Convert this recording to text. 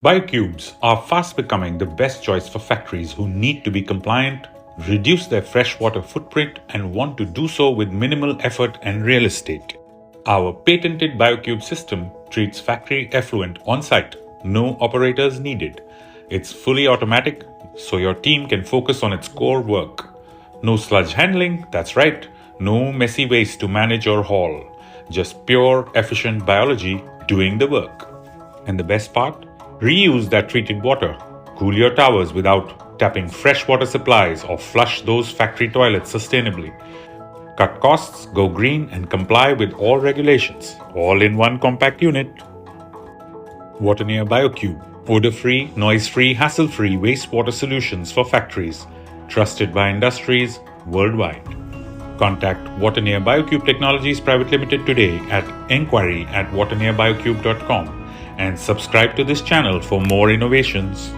Biokubes are fast becoming the best choice for factories who need to be compliant, reduce their freshwater footprint, and want to do so with minimal effort and real estate. Our patented BioKube system treats factory effluent on-site, no operators needed. It's fully automatic, so your team can focus on its core work. No sludge handling, that's right, no messy waste to manage or haul. Just pure, efficient biology doing the work. And the best part? Reuse that treated water. Cool your towers without tapping fresh water supplies or flush those factory toilets sustainably. Cut costs, go green, and comply with all regulations, all in one compact unit. Waterneer Biokube. Odor-free, noise-free, hassle-free wastewater solutions for factories. Trusted by industries worldwide. Contact Waterneer Biokube Technologies Pvt Limited today at enquiry@waterneerbiokube.com and subscribe to this channel for more innovations.